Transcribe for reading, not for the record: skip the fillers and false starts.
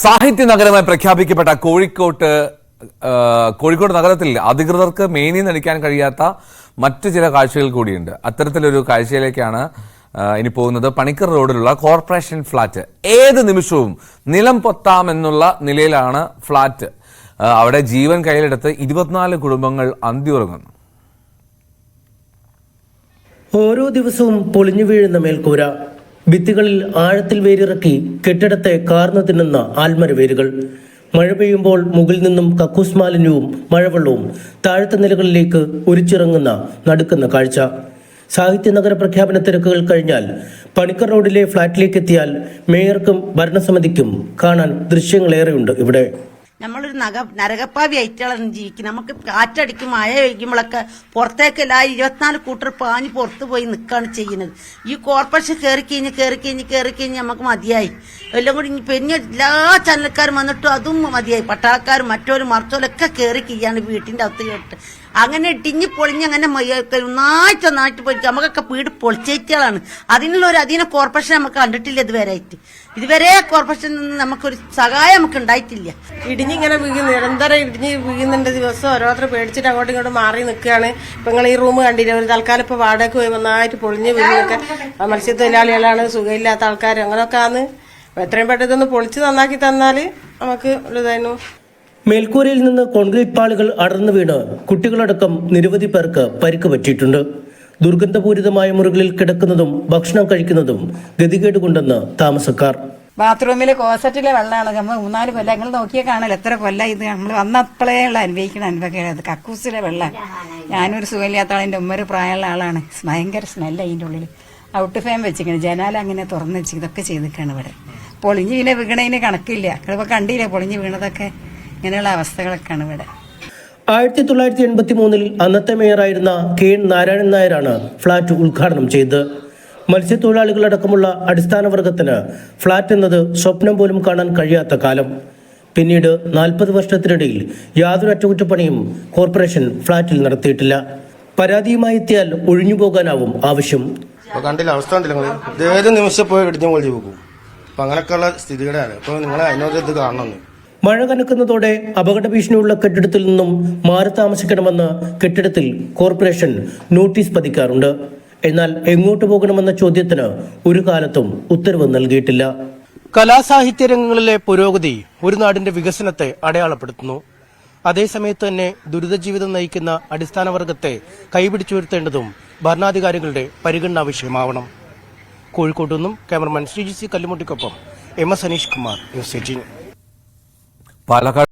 സാഹിത്യ നഗരമായി പ്രഖ്യാപിക്കപ്പെട്ട കോഴിക്കോട് നഗരത്തിൽ അധികൃതർക്ക് മേനി നടിക്കാൻ കഴിയാത്ത മറ്റു ചില കാഴ്ചകൾ കൂടിയുണ്ട്. അത്തരത്തിലൊരു കാഴ്ചയിലേക്കാണ് ഇനി പോകുന്നത്. പണിക്കർ റോഡിലുള്ള കോർപ്പറേഷൻ ഫ്ളാറ്റ് ഏത് നിമിഷവും നിലം പൊത്താമെന്നുള്ള നിലയിലാണ് ഫ്ളാറ്റ്. അവിടെ ജീവൻ കയ്യിലെടുത്ത് 24 കുടുംബങ്ങൾ അന്തിയുറങ്ങുന്നു. ഓരോ ദിവസവും പൊളിഞ്ഞു വീഴുന്ന മേൽക്കൂര, ഭിത്തികളിൽ ആഴത്തിൽ വേരിറക്കി കെട്ടിടത്തെ കാർന്നു തിന്നുന്ന ആൽമര വേരുകൾ, മഴ പെയ്യുമ്പോൾ മുകളിൽ നിന്നും കക്കൂസ് മാലിന്യവും മഴവെള്ളവും താഴത്തെ നിലകളിലേക്ക് ഉരിച്ചിറങ്ങുന്ന നടുക്കുന്ന കാഴ്ച. സാഹിത്യ നഗര പ്രഖ്യാപന തിരക്കുകൾ കഴിഞ്ഞാൽ പണിക്കർ റോഡിലെ ഫ്ളാറ്റിലേക്ക് എത്തിയാൽ മേയർക്കും ഭരണസമിതിക്കും കാണാൻ ദൃശ്യങ്ങളേറെയുണ്ട് ഇവിടെ. നമ്മളൊരു നരകപ്പാവി ആയിട്ടാണ് ജീവിക്കുന്നത്. നമുക്ക് കാറ്റടിക്കും മഴ പെയ്യുമ്പോഴൊക്കെ പുറത്തേക്കല്ല 24 കൂട്ടർ പാഞ്ഞ് പുറത്ത് പോയി നിൽക്കുകയാണ് ചെയ്യുന്നത്. ഈ കോർപ്പറേഷൻ കയറി കഴിഞ്ഞ് നമുക്ക് മതിയായി. എല്ലാം കൂടി പിന്നെ എല്ലാ ചാനൽക്കാരും വന്നിട്ടും അതും മതിയായി. പട്ടാളക്കാരും മറ്റോരും മറിച്ചോലൊക്കെ കയറി കഴിയാണ് വീട്ടിന്റെ അകത്ത് കേട്ട്. അങ്ങനെ ഇടിഞ്ഞ് പൊളിഞ്ഞ് അങ്ങനെ ഒന്നായിട്ട് പോയി നമുക്കൊക്കെ വീട് പൊളിച്ചേറ്റുകളാണ്. അതിനെ കോർപ്പറേഷൻ നമുക്ക് കണ്ടിട്ടില്ല ഇതുവരെ കോർപ്പറേഷനിൽ നിന്ന് നമുക്കൊരു സഹായം നമുക്ക് ഉണ്ടായിട്ടില്ല. ഇടിഞ്ഞിങ്ങനെ നിരന്തരം ഇടിഞ്ഞ് വീഴുന്നുണ്ട്. ദിവസം ഓരോരുത്തർ പേടിച്ചിട്ട് അങ്ങോട്ടും ഇങ്ങോട്ടും മാറി നിൽക്കുകയാണ്. ഇപ്പൊ നിങ്ങൾ ഈ റൂം കണ്ടില്ല, ഒരു തൽക്കാലം ഇപ്പൊ വാടകയ്ക്ക് പോയി നന്നായിട്ട് പൊളിഞ്ഞ് വീഴുന്നൊക്കെ മത്സ്യത്തൊഴിലാളികളാണ്, സുഖമില്ലാത്ത ആൾക്കാർ, അങ്ങനെയൊക്കെ ആണ്. എത്രയും പെട്ടെന്ന് ഇതൊന്ന് പൊളിച്ച് നന്നാക്കി തന്നാല് നമുക്ക് ഇതായിരുന്നു. മേൽക്കൂരയിൽ നിന്ന് കോൺക്രീറ്റ് പാളികൾ അടർന്നു വീണ് കുട്ടികളടക്കം നിരവധി പേർക്ക് പരിക്ക് പറ്റിയിട്ടുണ്ട്. ദുർഗന്ധപൂരിതമായ മുറികളിൽ കിടക്കുന്നതും ഭക്ഷണം കഴിക്കുന്നതും ഗതികേട് കൊണ്ടെന്ന് താമസക്കാർ. ബാത്റൂമിലെ കോസറ്റിലെ വെള്ളമാണ്. നമ്മൾ 3-4 കൊല്ലം ഞങ്ങൾ നോക്കിയാൽ കാണല്ലോ എത്ര കൊല്ലം ഇത് നമ്മൾ വന്നപ്പോഴേ ഉള്ള അനുഭവിക്കുന്ന അനുഭവം. കക്കൂസിലെ വെള്ളം. ഞാനൊരു സുഖമില്ലാത്ത ആളെൻ്റെ ഉമ്മൊരു പ്രായമുള്ള ആളാണ്. ഭയങ്കര സ്മെല്ല് അതിൻ്റെ ഉള്ളിൽ. ഔട്ട് ഫാൻ വെച്ചിരിക്കണം, ജനാല അങ്ങനെ തുറന്ന് വെച്ച് ഇതൊക്കെ ചെയ്തിരിക്കുകയാണ് ഇവിടെ. പൊളിഞ്ഞ് പിന്നെ വീണതിന് കണക്കില്ല. ഇപ്പോൾ കണ്ടില്ലേ പൊളിഞ്ഞ് വീണതൊക്കെ. ഇങ്ങനെയുള്ള അവസ്ഥകളൊക്കെയാണ് ഇവിടെ. 1983 അന്നത്തെ മേയറായിരുന്ന കെ നാരായണൻ നായരാണ് ഫ്ളാറ്റ് ഉദ്ഘാടനം ചെയ്തത്. മത്സ്യത്തൊഴിലാളികളടക്കമുള്ള അടിസ്ഥാന വർഗത്തിന് ഫ്ളാറ്റ് എന്നത് സ്വപ്നം പോലും കാണാൻ കഴിയാത്ത കാലം. പിന്നീട് 40 വർഷത്തിനിടയിൽ യാതൊരു അറ്റകുറ്റപ്പണിയും കോർപ്പറേഷൻ ഫ്ളാറ്റിൽ നടത്തിയിട്ടില്ല. പരാതിയുമായി എത്തിയാൽ ഒഴിഞ്ഞു പോകാനാവും ആവശ്യം. കണ്ടില്ല അവസ്ഥ കണ്ടില്ല, ഏത് നിമിഷം പോയി ഇടിഞ്ഞു പൊളിഞ്ഞു പോകും. അപ്പൊ അങ്ങനെയൊക്കെയുള്ള സ്ഥിതികളാണ്. ഇപ്പൊ നിങ്ങൾ അതിനോട് ഇത് കാണണമെന്ന്. മഴ കനക്കുന്നതോടെ അപകട ഭീഷണിയുള്ള കെട്ടിടത്തിൽ നിന്നും മാറി താമസിക്കണമെന്ന് കെട്ടിടത്തിൽ കോർപ്പറേഷൻ നോട്ടീസ് പതിക്കാറുണ്ട്. എന്നാൽ എങ്ങോട്ട് പോകണമെന്ന ചോദ്യത്തിന് ഒരു കാലത്തും ഉത്തരവ് നൽകിയിട്ടില്ല. കലാസാഹിത്യ രംഗങ്ങളിലെ പുരോഗതി ഒരു നാടിന്റെ വികസനത്തെ അടയാളപ്പെടുത്തുന്നു. അതേസമയത്ത് തന്നെ ദുരിത ജീവിതം നയിക്കുന്ന അടിസ്ഥാന വർഗത്തെ കൈപിടിച്ചുയർത്തേണ്ടതും ഭരണാധികാരികളുടെ പരിഗണനാ വിഷയമാവണം. കോഴിക്കോട്ട് നിന്നും ക്യാമറമാൻ ശ്രീജിസി കല്ലുമുട്ടിക്കൊപ്പം MS അനീഷ് കുമാർ, ന്യൂസ് 18. പാലക്കാട്